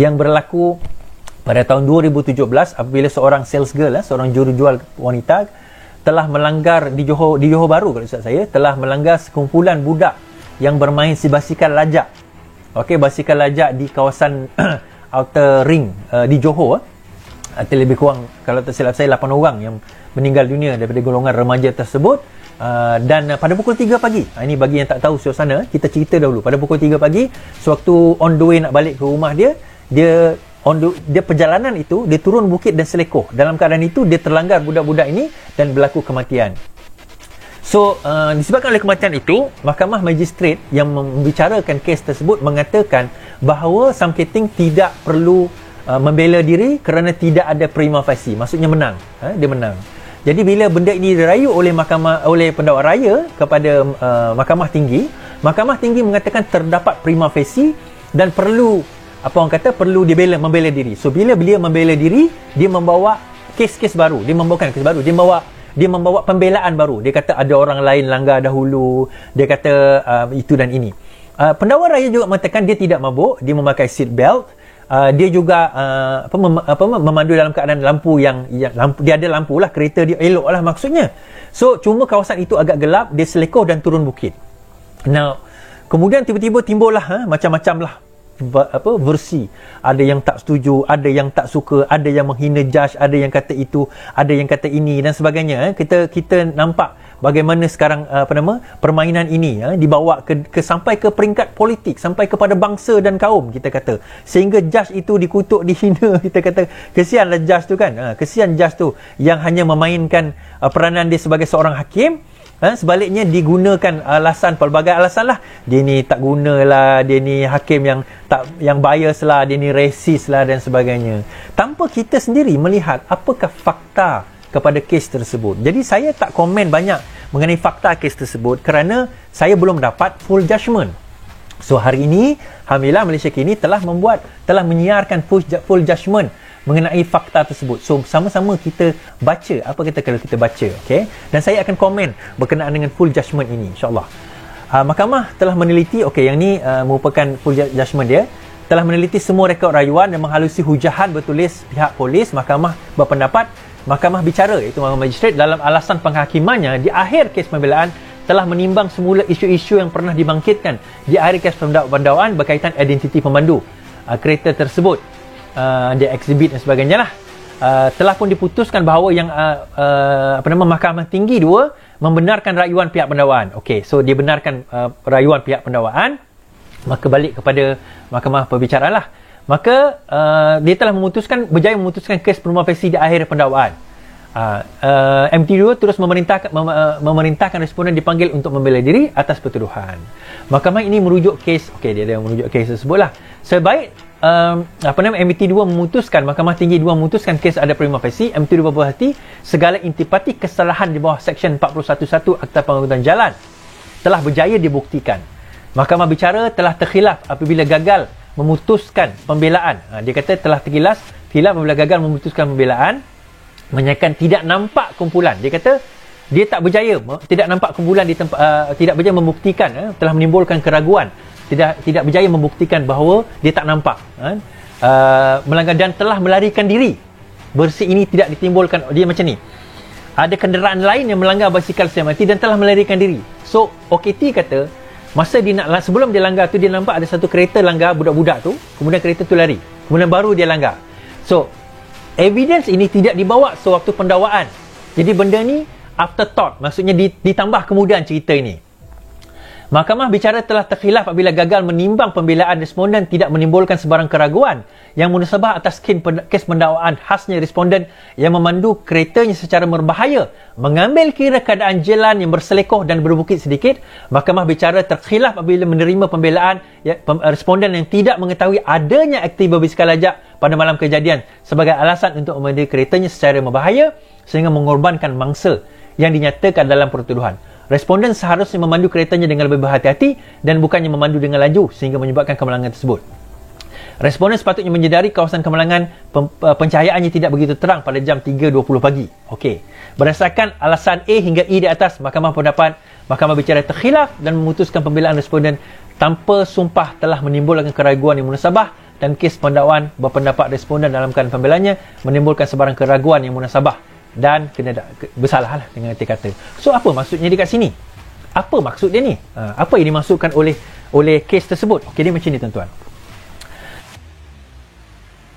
yang berlaku pada tahun 2017 apabila seorang sales girl, seorang jurujual wanita telah melanggar di Johor Bahru, kalau ustaz saya, telah melanggar sekumpulan budak yang bermain si basikal lajak. Okey, basikal lajak di kawasan Outer Ring di Johor. Lebih kurang, kalau tak silap saya, 8 orang yang meninggal dunia daripada golongan remaja tersebut. Dan pada pukul 3 pagi, ini bagi yang tak tahu suasana, kita cerita dahulu. Pada pukul 3 pagi, sewaktu on the way nak balik ke rumah dia perjalanan itu, dia turun bukit dan selekoh. Dalam keadaan itu, dia terlanggar budak-budak ini dan berlaku kematian. So, disebabkan oleh kematian itu, Mahkamah Magistrate yang membicarakan kes tersebut mengatakan bahawa Sam Keting tidak perlu membela diri kerana tidak ada prima facie. Maksudnya menang. Dia menang. Jadi bila benda ini dirayu oleh pendakwa raya kepada Mahkamah Tinggi mengatakan terdapat prima facie dan perlu dia membela diri. So bila beliau membela diri, dia membawa kes-kes baru. Dia membawa pembelaan baru. Dia kata ada orang lain langgar dahulu. Dia kata itu dan ini. Pendakwa raya juga mengatakan dia tidak mabuk, dia memakai seat belt. Dia juga memandu dalam keadaan lampu dia ada lampu lah, kereta dia elok lah maksudnya. So cuma kawasan itu agak gelap, dia selekoh dan turun bukit. Now, kemudian tiba-tiba timbullah macam-macam lah versi. Ada yang tak setuju, ada yang tak suka, ada yang menghina judge, ada yang kata itu, ada yang kata ini dan sebagainya. Kita nampak bagaimana sekarang permainan ini dibawa sampai ke peringkat politik, sampai kepada bangsa dan kaum, kita kata, sehingga judge itu dikutuk, dihina. Kita kata kesianlah judge tu kan, kesian judge tu yang hanya memainkan peranan dia sebagai seorang hakim. Sebaliknya digunakan pelbagai alasan lah. Dia ni tak guna lah, dia ni hakim yang bias lah, dia ni racist lah dan sebagainya, tanpa kita sendiri melihat apakah fakta kepada kes tersebut. Jadi saya tak komen banyak mengenai fakta kes tersebut kerana saya belum dapat full judgement. So hari ini alhamdulillah Malaysia Kini telah menyiarkan full judgement mengenai fakta tersebut. So sama-sama kita baca apa kata kalau kita baca, okey, dan saya akan komen berkenaan dengan full judgement ini insya-Allah. Mahkamah telah meneliti, okey, yang ni merupakan full judgement dia, telah meneliti semua rekod rayuan dan menghalusi hujahan bertulis pihak polis. Mahkamah berpendapat, Mahkamah bicara, iaitu Mahkamah Magistrate, dalam alasan penghakimannya di akhir kes pembelaan telah menimbang semula isu-isu yang pernah dibangkitkan di akhir kes pendakwaan berkaitan identiti pemandu kereta tersebut, dia exhibit dan sebagainya lah. Telah pun diputuskan bahawa yang Mahkamah Tinggi 2 membenarkan rayuan pihak pendakwaan. Okey, so dia benarkan rayuan pihak pendakwaan, maka balik kepada Mahkamah Perbicaraan lah. Maka dia telah berjaya memutuskan kes prima facie di akhir pendakwaan. MT2 terus memerintahkan responden dipanggil untuk membela diri atas pertuduhan. Mahkamah ini merujuk kes, okey, dia merujuk kes tersebut lah. Sebaik MT2 memutuskan, Mahkamah Tinggi 2 memutuskan kes ada prima facie, MT2 berhati segala intipati kesalahan di bawah Seksyen 411 Akta Pengangkutan Jalan telah berjaya dibuktikan. Mahkamah bicara telah terkhilaf apabila gagal memutuskan pembelaan. Dia kata telah terkhilaf apabila gagal memutuskan pembelaan, menyatakan tidak nampak kumpulan. Dia kata dia tak berjaya, tidak nampak kumpulan di tempat, tidak berjaya membuktikan, telah menimbulkan keraguan, tidak berjaya membuktikan bahawa dia tak nampak, melanggar dan telah melarikan diri. Versi ini tidak ditimbulkan, dia macam ni, ada kenderaan lain yang melanggar basikal CMRT dan telah melarikan diri. So OKT kata masa dia sebelum dia langgar tu, dia nampak ada satu kereta langgar budak-budak tu, kemudian kereta tu lari, kemudian baru dia langgar. So evidence ini tidak dibawa sewaktu pendakwaan. Jadi benda ni afterthought, maksudnya ditambah kemudian cerita ini. Mahkamah bicara telah terkhilaf apabila gagal menimbang pembelaan responden tidak menimbulkan sebarang keraguan yang munasabah atas kes pendakwaan, khasnya responden yang memandu keretanya secara berbahaya, mengambil kira keadaan jalan yang berselekoh dan berbukit sedikit. Mahkamah bicara terkhilaf apabila menerima pembelaan responden yang tidak mengetahui adanya aktivitas basikal lajak pada malam kejadian sebagai alasan untuk memandu keretanya secara berbahaya sehingga mengorbankan mangsa yang dinyatakan dalam pertuduhan. Responden seharusnya memandu keretanya dengan lebih berhati-hati dan bukannya memandu dengan laju sehingga menyebabkan kemalangan tersebut. Responden sepatutnya menyedari kawasan kemalangan pencahayaannya tidak begitu terang pada jam 3.20 pagi. Okey. Berdasarkan alasan A hingga E di atas, Mahkamah bicara terkhilaf dan memutuskan pembelaan responden tanpa sumpah telah menimbulkan keraguan yang munasabah dan kes pendakwaan berpendapat responden dalam keadaan pembelanya menimbulkan sebarang keraguan yang munasabah dan kena bersalah lah dengan arti kata. So apa maksudnya dekat sini? Apa maksud dia ni? Apa yang dimaksudkan oleh kes tersebut? Okey, dia macam ni tuan-tuan.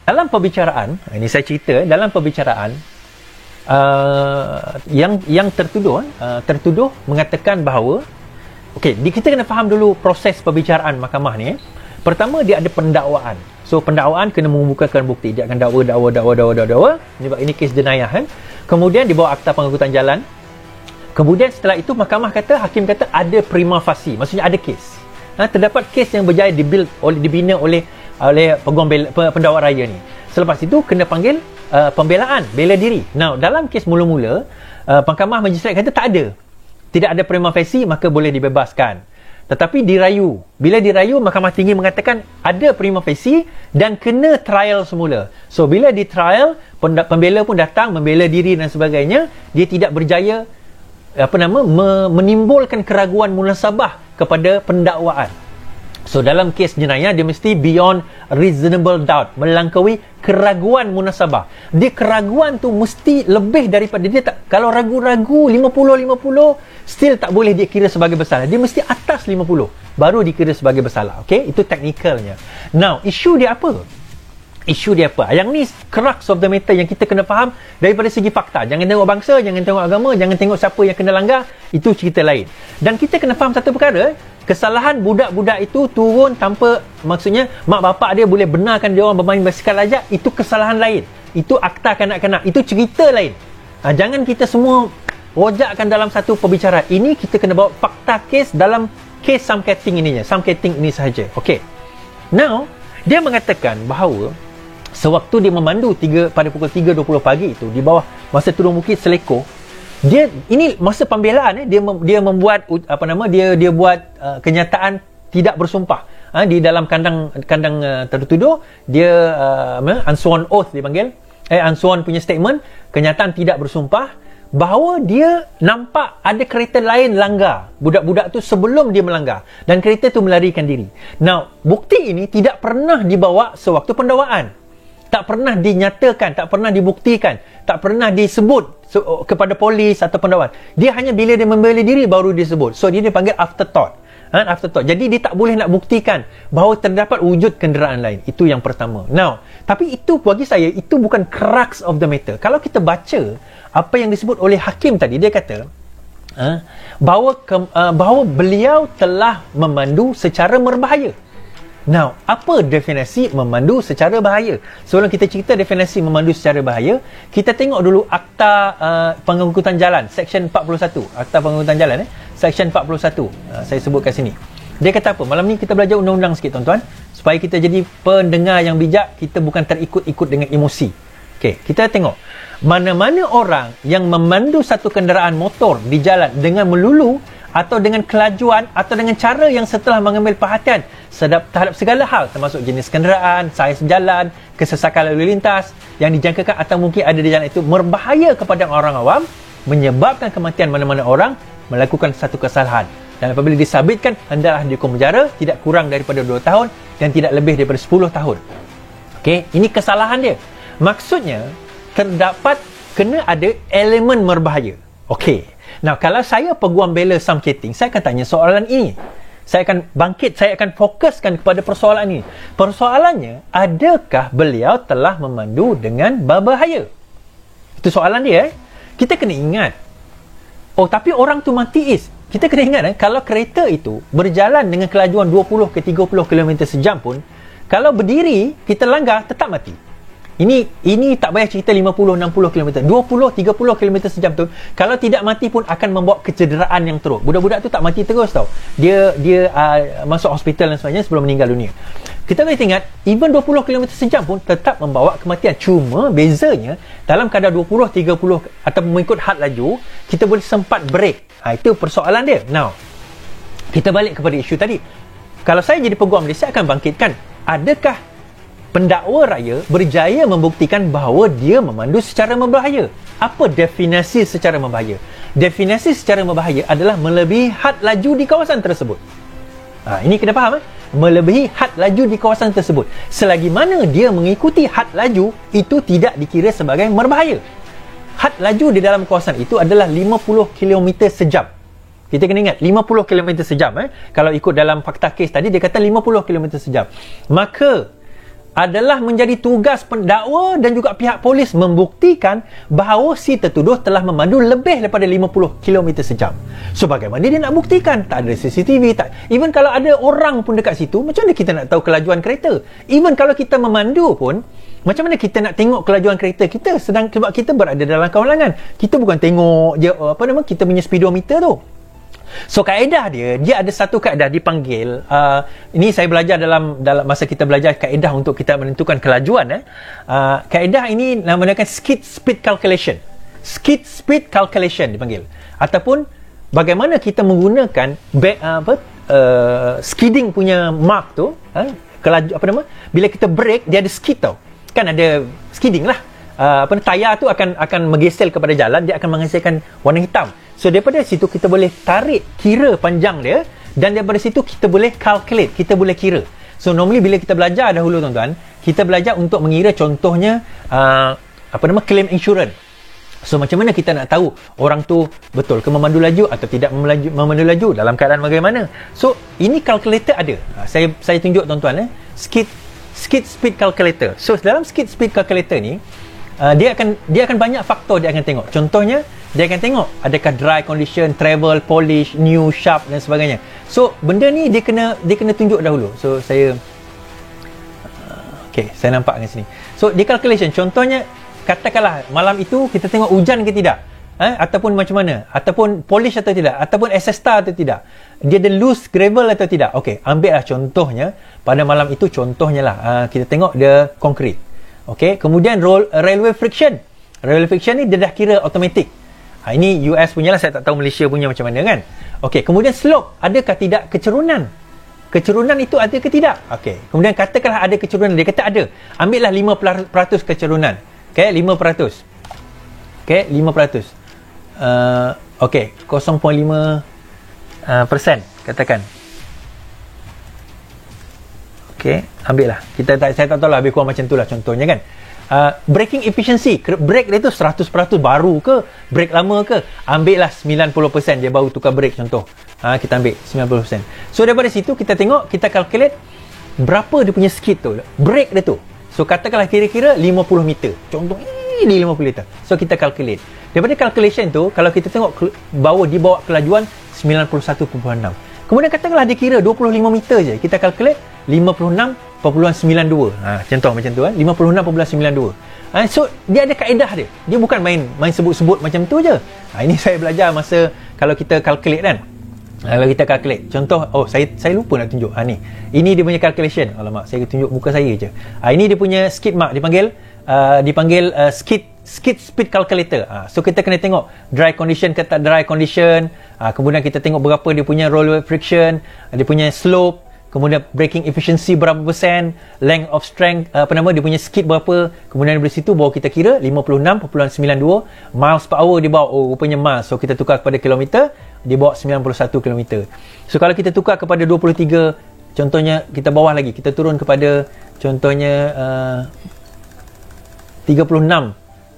Dalam perbicaraan, ini saya cerita, dalam perbicaraan yang tertuduh mengatakan bahawa kita kena faham dulu proses perbicaraan mahkamah ni. Pertama, dia ada pendakwaan. So pendakwaan kena membukakan bukti. Dia akan dakwa. Ini kes jenayah kan. Kemudian dibawa akta pengangkutan jalan. Kemudian setelah itu hakim kata ada prima facie, maksudnya ada kes. Terdapat kes yang berjaya dibina oleh pendakwa raya ni. Selepas itu kena panggil pembelaan, bela diri. Now dalam kes mula-mula mahkamah magistrate kata tak ada. Tidak ada prima facie, maka boleh dibebaskan. Tetapi dirayu. Bila dirayu, Mahkamah Tinggi mengatakan ada prima facie dan kena trial semula. So bila di trial, pembela pun datang membela diri dan sebagainya, dia tidak berjaya menimbulkan keraguan munasabah kepada pendakwaan. So dalam kes jenayah dia mesti beyond reasonable doubt, melangkaui keraguan munasabah. Dia keraguan tu mesti lebih daripada dia tak, kalau ragu-ragu 50-50 still tak boleh dia kira sebagai bersalah. Dia mesti atas 50 baru dikira sebagai bersalah. Okey, itu teknikalnya. Now, isu dia apa? Yang ni crux of the matter yang kita kena faham daripada segi fakta. Jangan tengok bangsa, jangan tengok agama, jangan tengok siapa yang kena langgar, itu cerita lain. Dan kita kena faham satu perkara, kesalahan budak-budak itu turun tanpa, maksudnya mak bapak dia boleh benarkan dia orang bermain basikal aja, itu kesalahan lain. Itu akta kanak-kanak, itu cerita lain. Jangan kita semua rojakkan dalam satu perbicaraan. Ini kita kena bawa fakta kes dalam kes Sam Keting ini sahaja. Okey. Now, dia mengatakan bahawa sewaktu dia memandu pada pukul 3.20 pagi itu di bawah masa turun bukit Seleko, ini masa pembelaan dia membuat dia buat kenyataan tidak bersumpah di dalam kandang tertuduh. Dia unsworn oath dipanggil, unsworn punya statement, kenyataan tidak bersumpah bahawa dia nampak ada kereta lain langgar budak-budak tu sebelum dia melanggar dan kereta tu melarikan diri. Now, bukti ini tidak pernah dibawa sewaktu pendakwaan. Tak pernah dinyatakan, tak pernah dibuktikan, tak pernah disebut kepada polis atau pendakwaan. Dia hanya bila dia membela diri baru disebut. So dia dipanggil afterthought. Jadi dia tak boleh nak buktikan bahawa terdapat wujud kenderaan lain. Itu yang pertama. Now, tapi itu bagi saya itu bukan crux of the matter. Kalau kita baca apa yang disebut oleh hakim tadi, dia kata bahawa beliau telah memandu secara berbahaya. Now, apa definisi memandu secara bahaya? Sebelum kita cerita definisi memandu secara bahaya, kita tengok dulu Akta Pengangkutan Jalan, Section 41. Akta Pengangkutan Jalan, Section 41. Saya sebut kat sini. Dia kata apa? Malam ni kita belajar undang-undang sikit, tuan-tuan. Supaya kita jadi pendengar yang bijak, kita bukan terikut-ikut dengan emosi. Okey, kita tengok. Mana-mana orang yang memandu satu kenderaan motor di jalan dengan melulu atau dengan kelajuan atau dengan cara yang setelah mengambil perhatian terhadap segala hal termasuk jenis kenderaan, saiz jalan, kesesakan lalu lintas yang dijangkakan atau mungkin ada di jalan itu berbahaya kepada orang awam, menyebabkan kematian mana-mana orang, melakukan satu kesalahan. Dan apabila disabitkan, hendaklah dihukum penjara tidak kurang daripada 2 tahun dan tidak lebih daripada 10 tahun. Okey, ini kesalahan dia. Maksudnya terdapat kena ada elemen berbahaya. Okey. Now, kalau saya peguam bela Sam Keting, saya akan tanya soalan ini. Saya akan bangkit, saya akan fokuskan kepada persoalan ini. Persoalannya, adakah beliau telah memandu dengan berbahaya? Itu soalan dia. Kita kena ingat. Oh, tapi orang tu mati is. Kita kena ingat, kalau kereta itu berjalan dengan kelajuan 20 ke 30 km sejam pun, kalau berdiri, kita langgar, tetap mati. Ini tak payah cerita 50-60 km. 20-30 km sejam tu, kalau tidak mati pun akan membawa kecederaan yang teruk. Budak-budak tu tak mati terus tau. Dia masuk hospital dan sebagainya sebelum meninggal dunia. Kita kena ingat, even 20 km sejam pun tetap membawa kematian. Cuma bezanya, dalam kadar 20-30 atau mengikut had laju, kita boleh sempat break. Itu persoalan dia. Now, kita balik kepada isu tadi. Kalau saya jadi peguam dia, saya akan bangkitkan, adakah pendakwa raya berjaya membuktikan bahawa dia memandu secara berbahaya? Apa definisi secara berbahaya? Definisi secara berbahaya adalah melebihi had laju di kawasan tersebut. Ini kena faham. melebihi had laju di kawasan tersebut. Selagi mana dia mengikuti had laju, itu tidak dikira sebagai berbahaya. Had laju di dalam kawasan itu adalah 50 km sejam. Kita kena ingat 50 km sejam. Kalau ikut dalam fakta kes tadi, dia kata 50 km sejam. Maka adalah menjadi tugas pendakwa dan juga pihak polis membuktikan bahawa si tertuduh telah memandu lebih daripada 50 km sejam. So bagaimana dia nak buktikan? Tak ada CCTV, tak. Even kalau ada orang pun dekat situ, macam mana kita nak tahu kelajuan kereta? Even kalau kita memandu pun, macam mana kita nak tengok kelajuan kereta kita sedang sebab kita berada dalam kawalangan. Kita bukan tengok je kita punya speedometer tu. So kaedah dia ada satu kaedah dipanggil ini saya belajar dalam masa kita belajar kaedah untuk kita menentukan kelajuan. Kaedah ini namakan skid speed calculation. Skid speed calculation dipanggil, ataupun bagaimana kita menggunakan skidding punya mark tu, bila kita brake dia ada skid tau, kan ada skidding lah. Tayar tu akan menggesel kepada jalan, dia akan menghasilkan warna hitam. So daripada situ kita boleh tarik kira panjang dia, dan daripada situ kita boleh calculate, kita boleh kira. So normally bila kita belajar dahulu tuan-tuan, kita belajar untuk mengira contohnya claim insurance. So macam mana kita nak tahu orang tu betul ke memandu laju atau tidak memandu laju, dalam keadaan bagaimana. So ini calculator ada. Saya tunjuk tuan-tuan skid speed calculator. So dalam skid speed calculator ni dia akan banyak faktor dia akan tengok. Contohnya dia akan tengok adakah dry condition, travel, polish, new, sharp dan sebagainya. So benda ni dia kena tunjuk dahulu. So saya saya nampak kat sini. So di calculation contohnya, katakanlah malam itu kita tengok hujan ke tidak, ataupun macam mana, ataupun polish atau tidak, ataupun SStar atau tidak, dia ada loose gravel atau tidak. Ambil lah contohnya pada malam itu, contohnya lah kita tengok dia konkret. Kemudian railway friction. Railway friction ni dia dah kira automatic. Ini US punya lah, saya tak tahu Malaysia punya macam mana kan. Kemudian slope, adakah tidak kecurunan? Kecurunan itu ada ke tidak? Kemudian katakanlah ada kecurunan, dia kata ada. Ambillah 5% kecurunan. 5%. 5%. 0.5% katakan. Ambillah. Saya tak tahu lah, lebih kurang macam tu lah contohnya kan. Braking efficiency, brake dia tu 100% baru ke, brake lama ke, ambil lah 90% dia baru tukar brake contoh. Kita ambil 90%. So daripada situ kita tengok, kita calculate berapa dia punya skid tu, brake dia tu. So katakanlah kira-kira 50 meter, contoh ini 50 meter. So kita calculate. Daripada calculation tu, kalau kita tengok dibawa kelajuan 91.6. Kemudian katakanlah dia kira 25 meter je, kita calculate 56.92. Contoh macam tu 56.92. So dia ada kaedah dia. Dia bukan main sebut-sebut macam tu je. Ini saya belajar masa kalau kita calculate kan. Kalau kita calculate, contoh, saya lupa nak tunjuk. Ini dia punya calculation. Alamak, saya tunjuk muka saya je. Ini dia punya skid mark, dipanggil skid speed calculator. So kita kena tengok dry condition ke tak dry condition. Kemudian kita tengok berapa dia punya roll friction, dia punya slope, kemudian braking efficiency berapa persen, length of strength, dia punya skid berapa. Kemudian dari situ baru kita kira 56.92 miles per hour dia bawa. Rupanya miles. So kita tukar kepada kilometer, dia bawa 91 km. So kalau kita tukar kepada 23, contohnya kita bawah lagi, kita turun kepada contohnya 36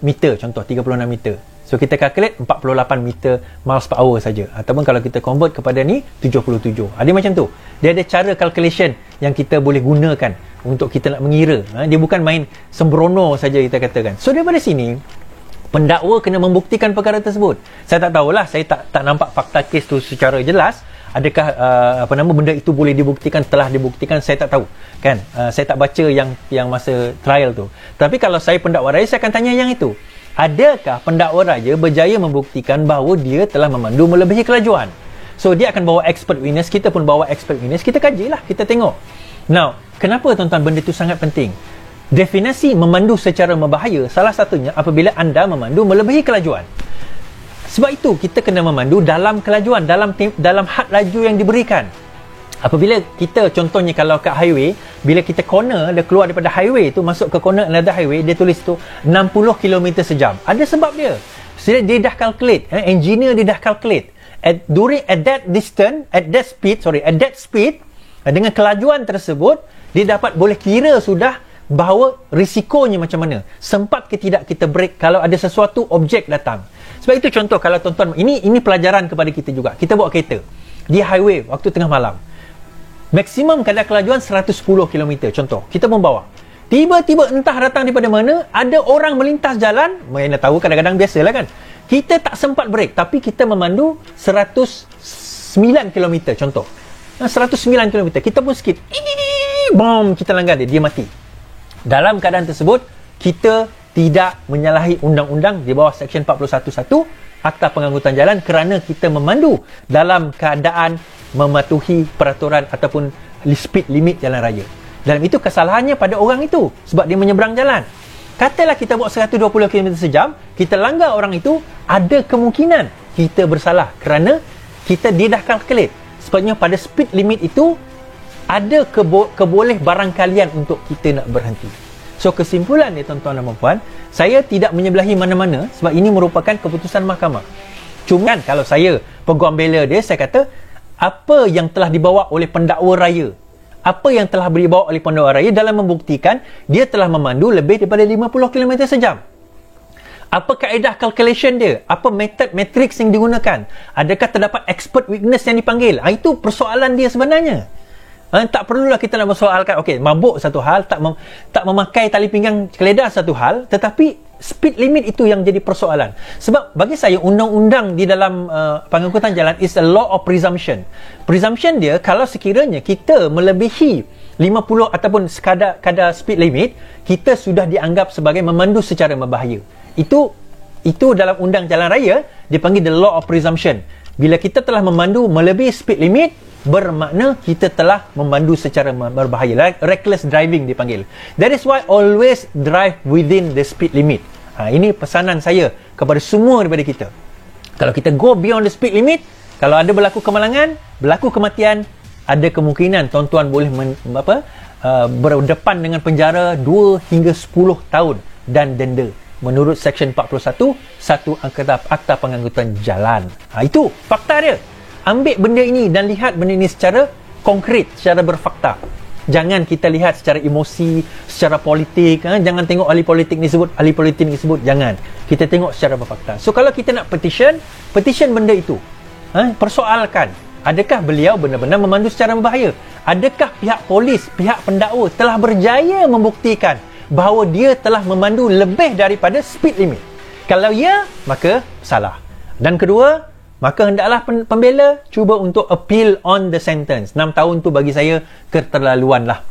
meter, contoh 36 meter. So kita calculate 48 meter miles per hour saja. Ataupun kalau kita convert kepada ni 77. Ada macam tu. Dia ada cara calculation yang kita boleh gunakan untuk kita nak mengira. Dia bukan main sembrono saja kita katakan. So daripada sini pendakwa kena membuktikan perkara tersebut. Saya tak tahulah, saya tak nampak fakta kes tu secara jelas. Adakah benda itu boleh dibuktikan, telah dibuktikan, saya tak tahu kan. Saya tak baca yang masa trial tu. Tapi kalau saya pendakwa raya, saya akan tanya yang itu. Adakah pendakwa raja berjaya membuktikan bahawa dia telah memandu melebihi kelajuan? So dia akan bawa expert witness, kita pun bawa expert witness, kita kajilah, kita tengok. Now, kenapa tuan-tuan benda itu sangat penting? Definisi memandu secara berbahaya, salah satunya apabila anda memandu melebihi kelajuan. Sebab itu kita kena memandu dalam kelajuan, dalam had laju yang diberikan. Apabila kita, contohnya kalau kat highway, bila kita corner, dia keluar daripada highway tu masuk ke corner another highway, dia tulis tu 60 km sejam. Ada sebab dia. So, dia dah calculate, engineer dia dah calculate at that speed, Dengan kelajuan tersebut, dia dapat boleh kira sudah bahawa risikonya macam mana. Sempat ke tidak kita brake kalau ada sesuatu objek datang. Sebab itu contoh, kalau tuan-tuan, ini pelajaran kepada kita juga. Kita bawa kereta di highway waktu tengah malam. Maksimum kadar kelajuan 110 km contoh. Kita membawa. Tiba-tiba entah datang daripada mana, ada orang melintas jalan. Mana tahu, kadang-kadang biasalah kan. Kita tak sempat brake, tapi kita memandu 109 km contoh. 109 km. Kita pun skid. Bom, kita langgar dia mati. Dalam keadaan tersebut, kita tidak menyalahi undang-undang di bawah Seksyen 41(1) Akta Pengangkutan Jalan kerana kita memandu dalam keadaan mematuhi peraturan ataupun speed limit jalan raya. Dalam itu kesalahannya pada orang itu sebab dia menyeberang jalan. Katalah kita bawa 120 km sejam, kita langgar orang itu, ada kemungkinan kita bersalah kerana dia dah kalkulate. Sebabnya pada speed limit itu ada keboleh barangkalian untuk kita nak berhenti. So kesimpulan ni tuan-tuan dan puan-puan, saya tidak menyebelahi mana-mana sebab ini merupakan keputusan mahkamah. Cuma kalau saya peguam bela dia, saya kata apa yang telah dibawa oleh pendakwa raya, apa yang telah dibawa oleh pendakwa raya dalam membuktikan dia telah memandu lebih daripada 50 km sejam. Apa kaedah calculation dia? Apa metod matrix yang digunakan? Adakah terdapat expert witness yang dipanggil? Itu persoalan dia sebenarnya. Tak perlulah kita nak bersoalkan, okey, mabuk satu hal, tak memakai tali pinggang keledar satu hal, tetapi speed limit itu yang jadi persoalan. Sebab bagi saya, undang-undang di dalam pengangkutan jalan is a law of presumption. Presumption dia, kalau sekiranya kita melebihi 50 ataupun kadar speed limit, kita sudah dianggap sebagai memandu secara berbahaya. Itu dalam undang jalan raya dipanggil the law of presumption. Bila kita telah memandu melebihi speed limit, bermakna kita telah memandu secara berbahaya. Reckless driving dipanggil. That is why always drive within the speed limit. Ini pesanan saya kepada semua daripada kita. Kalau kita go beyond the speed limit, kalau ada berlaku kemalangan, berlaku kematian, ada kemungkinan tuan-tuan boleh berdepan dengan penjara 2 hingga 10 tahun dan denda menurut Seksyen 41(1) Akta Pengangkutan Jalan. Itu fakta dia. Ambil benda ini dan lihat benda ini secara konkret, secara berfakta. Jangan kita lihat secara emosi, secara politik. Jangan tengok ahli politik ni sebut, ahli politik ni sebut. Jangan. Kita tengok secara berfakta. So kalau kita nak petition benda itu. Persoalkan, adakah beliau benar-benar memandu secara berbahaya? Adakah pihak polis, pihak pendakwa telah berjaya membuktikan bahawa dia telah memandu lebih daripada speed limit? Kalau ya, maka salah. Dan kedua, maka hendaklah pembela cuba untuk appeal on the sentence. 6 tahun tu bagi saya keterlaluan lah.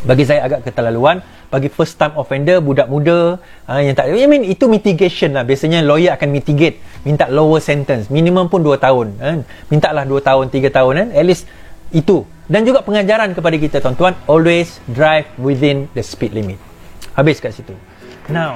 Bagi saya agak keterlaluan. Bagi first time offender, budak muda yang tak, itu mitigation lah. Biasanya lawyer akan mitigate, minta lower sentence, minimum pun 2 tahun. Mintalah 2 tahun, 3 tahun. At least itu. Dan juga pengajaran kepada kita tuan-tuan, always drive within the speed limit. Habis kat situ. Now